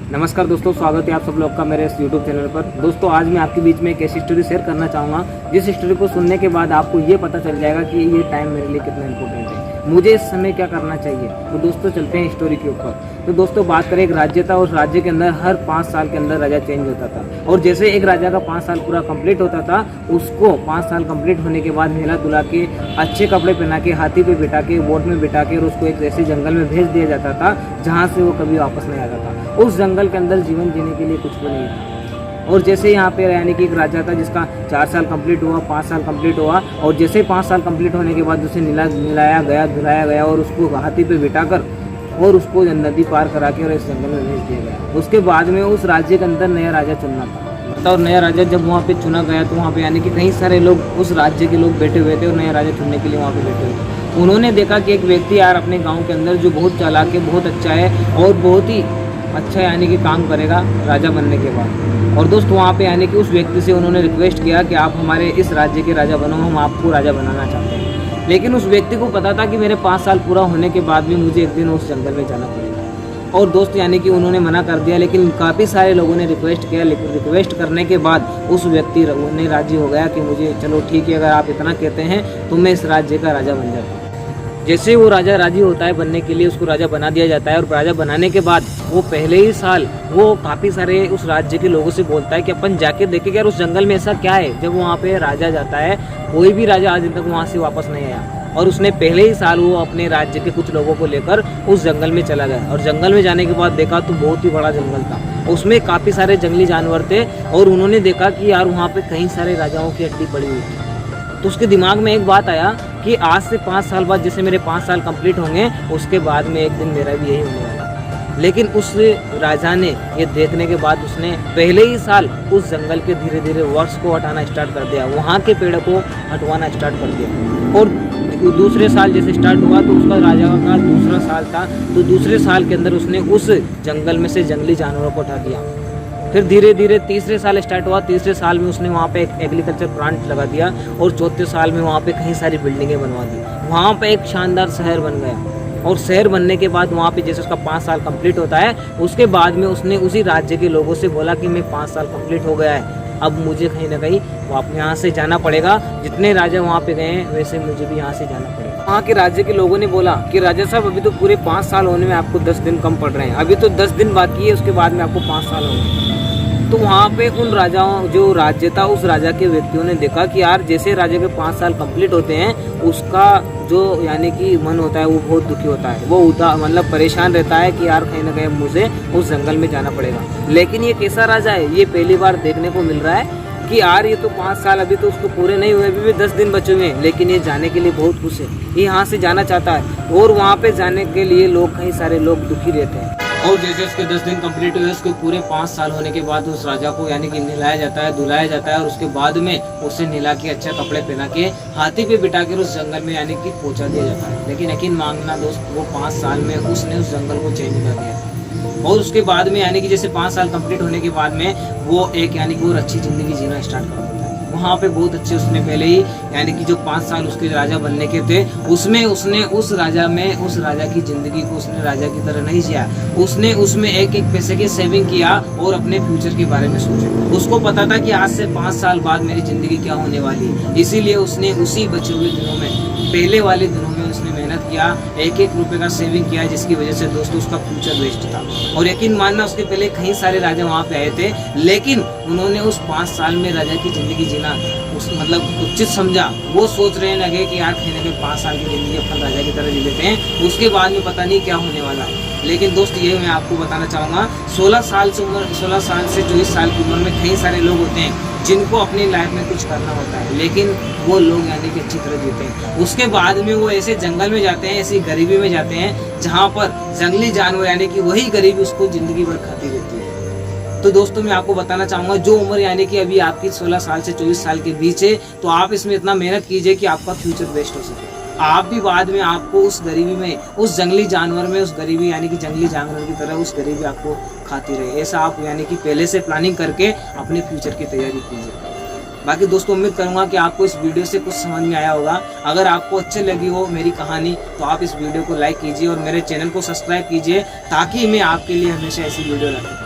नमस्कार दोस्तों, स्वागत है आप सब लोग का मेरे इस यूट्यूब चैनल पर। दोस्तों आज मैं आपके बीच में एक ऐसी स्टोरी शेयर करना चाहूँगा जिस स्टोरी को सुनने के बाद आपको ये पता चल जाएगा कि ये टाइम मेरे लिए कितना इंपॉर्टेंट है, मुझे इस समय क्या करना चाहिए। तो दोस्तों चलते हैं स्टोरी के ऊपर। तो दोस्तों बात करें, एक राज्य था, उस राज्य के अंदर हर 5 साल के अंदर राजा चेंज होता था। और जैसे एक राजा का 5 साल पूरा कंप्लीट होता था, उसको 5 साल कंप्लीट होने के बाद नहला धुला के, अच्छे कपड़े पहना के, हाथी पे बिठा के, बोट में बिठा के, और उसको एक ऐसे जंगल में भेज दिया जाता था जहाँ से वो कभी वापस नहीं आता था। उस जंगल के अंदर जीवन जीने के लिए कुछ भी नहीं था। और जैसे यहाँ पे यानी कि एक राजा था जिसका 4 साल कंप्लीट हुआ, 5 साल कंप्लीट हुआ, और जैसे 5 साल कंप्लीट होने के बाद उसे नहलाया गया, धुलाया गया, और उसको हाथी पे बिठाकर और उसको नदी पार करा के और इस जंगल में भेज दिया गया। उसके बाद में उस राज्य के अंदर नया राजा चुनना था। और नया राजा जब वहाँ पे चुना गया तो वहाँ पे यानी कि कई सारे लोग, उस राज्य के लोग बैठे हुए थे और नया राजा चुनने के लिए वहाँ पे बैठे हुए थे। उन्होंने देखा कि एक व्यक्ति यार अपने गाँव के अंदर जो बहुत चालाक है, बहुत अच्छा है और बहुत ही अच्छा यानी कि काम करेगा राजा बनने के बाद। और दोस्त वहाँ पे यानी कि उस व्यक्ति से उन्होंने रिक्वेस्ट किया कि आप हमारे इस राज्य के राजा बनो, हम आपको राजा बनाना चाहते हैं। लेकिन उस व्यक्ति को पता था कि मेरे 5 साल पूरा होने के बाद भी मुझे एक दिन उस जंगल में जाना पड़ेगा। और दोस्त यानी कि उन्होंने मना कर दिया, लेकिन काफ़ी सारे लोगों ने रिक्वेस्ट किया। रिक्वेस्ट करने के बाद उस व्यक्ति ने राजी हो गया कि मुझे चलो ठीक है, अगर आप इतना कहते हैं तो मैं इस राज्य का राजा बन जाता हूँ। जैसे वो राजा राजी होता है बनने के लिए, उसको राजा बना दिया जाता है। और राजा बनाने के बाद वो पहले ही साल वो काफ़ी सारे उस राज्य के लोगों से बोलता है कि अपन जाके देखें यार उस जंगल में ऐसा क्या है। जब वहाँ पे राजा जाता है, कोई भी राजा आज तक वहाँ से वापस नहीं आया। और उसने पहले ही साल वो अपने राज्य के कुछ लोगों को लेकर उस जंगल में चला गया। और जंगल में जाने के बाद देखा तो बहुत ही बड़ा जंगल था, उसमें काफ़ी सारे जंगली जानवर थे। और उन्होंने देखा कि यार वहाँ पे कई सारे राजाओं की हड्डी पड़ी हुई थी। तो उसके दिमाग में एक बात आया कि आज से 5 साल बाद जैसे मेरे 5 साल कंप्लीट होंगे, उसके बाद में एक दिन मेरा भी यही होने वाला। लेकिन उस राजा ने ये देखने के बाद उसने पहले ही साल उस जंगल के धीरे धीरे वृक्ष को हटाना स्टार्ट कर दिया, वहाँ के पेड़ को हटवाना स्टार्ट कर दिया। और दूसरे साल जैसे स्टार्ट हुआ तो उसका राजा का दूसरा साल था, तो दूसरे साल के अंदर उसने उस जंगल में से जंगली जानवरों को हटा दिया। फिर धीरे धीरे तीसरे साल स्टार्ट हुआ, तीसरे साल में उसने वहाँ पे एक एग्रीकल्चर प्लांट लगा दिया। और चौथे साल में वहाँ पे कई सारी बिल्डिंगें बनवा दी, वहाँ पे एक शानदार शहर बन गया। और शहर बनने के बाद वहाँ पे जैसे उसका 5 साल कंप्लीट होता है, उसके बाद में उसने उसी राज्य के लोगों से बोला कि मैं 5 साल कंप्लीट हो गया है, अब मुझे कहीं ना कहीं वापस यहाँ से जाना पड़ेगा। जितने राजा वहाँ पे गए हैं वैसे मुझे भी यहाँ से जाना पड़ेगा। वहाँ के राज्य के लोगों ने बोला कि राजा साहब अभी तो पूरे 5 साल होने में आपको 10 दिन कम पड़ रहे हैं, अभी तो 10 दिन बाकी है, उसके बाद में आपको 5 साल होंगे। तो वहाँ पे उन राजाओं, जो राज्य था उस राजा के व्यक्तियों ने देखा कि यार जैसे राजा के 5 साल कंप्लीट होते हैं, उसका जो यानी कि मन होता है वो बहुत दुखी होता है, वो मतलब परेशान रहता है कि यार कहीं ना कहीं मुझे उस जंगल में जाना पड़ेगा। लेकिन ये कैसा राजा है, ये पहली बार देखने को मिल रहा है कि यार ये तो 5 साल अभी तो उसको पूरे नहीं हुए, अभी भी 10 दिन बचे हुए हैं, लेकिन ये जाने के लिए बहुत खुश है, ये यहाँ से जाना चाहता है। और वहाँ पे जाने के लिए लोग, कई सारे लोग दुखी रहते हैं। और जैसे उसके 10 दिन कंप्लीट हुए, उसके पूरे 5 साल होने के बाद उस राजा को यानी कि नहलाया जाता है, धुलाया जाता है। और उसके बाद में उसे नहला के अच्छे कपड़े पहना के हाथी पे बिठा कर उस जंगल में यानी कि पहुंचा दिया जाता है। लेकिन यकीन मांगना दोस्त, वो 5 साल में उसने उस जंगल को चेंज कर दिया। और उसके बाद में यानी कि जैसे 5 साल कंप्लीट होने के बाद में वो एक यानी कि और अच्छी जिंदगी जीना स्टार्ट कर देता है। वहाँ पे बहुत अच्छे उसने पहले ही यानी कि जो 5 साल उसके राजा बनने के थे, उसमें उसने उस राजा की जिंदगी को उसने राजा की तरह नहीं जिया। उसने उसमें एक एक पैसे की सेविंग किया और अपने फ्यूचर के बारे में सोचा। उसको पता था कि आज से 5 साल बाद मेरी जिंदगी क्या होने वाली है, इसीलिए उसने उसी बचे हुए दिनों में, पहले वाले दिनों में उसने मेहनत किया, एक एक रुपए का सेविंग किया, जिसकी वजह से दोस्तों उसका फ्यूचर बेस्ट था। और यकीन मानना, उसके पहले कई सारे राजा वहाँ पे आए थे, लेकिन उन्होंने उस 5 साल में राजा की जिंदगी जीना उस मतलब उचित समझा। वो सोच रहे लगे कि यार कहीं ना कहीं 5 साल की जिंदगी अपन राजा की तरह जी लेते हैं, उसके बाद में पता नहीं क्या होने वाला है। लेकिन दोस्त ये मैं आपको बताना चाहूँगा, 16 साल से 24 साल की उम्र में कई सारे लोग होते हैं जिनको अपनी लाइफ में कुछ करना होता है, लेकिन वो लोग यानी कि अच्छी तरह जीते हैं। उसके बाद में वो ऐसे जंगल में जाते हैं, ऐसी गरीबी में जाते हैं जहाँ पर जंगली जानवर यानी कि वही गरीबी उसको जिंदगी भर खाती रहती है। तो दोस्तों मैं आपको बताना चाहूँगा, जो उम्र यानी कि अभी आपकी 16 साल से 24 साल के बीच है, तो आप इसमें इतना मेहनत कीजिए कि आपका फ्यूचर बेस्ट हो सके। आप भी बाद में आपको उस गरीबी में, उस जंगली जानवर में, उस गरीबी यानी कि जंगली जानवर की तरह उस गरीबी आपको खाती रहे। ऐसा आप यानी कि पहले से प्लानिंग करके अपने फ्यूचर की तैयारी कीजिए। बाकी दोस्तों उम्मीद करूंगा कि आपको इस वीडियो से कुछ समझ में आया होगा। अगर आपको अच्छी लगी हो मेरी कहानी तो आप इस वीडियो को लाइक कीजिए और मेरे चैनल को सब्सक्राइब कीजिए, ताकि मैं आपके लिए हमेशा ऐसी वीडियो लाता रहूं।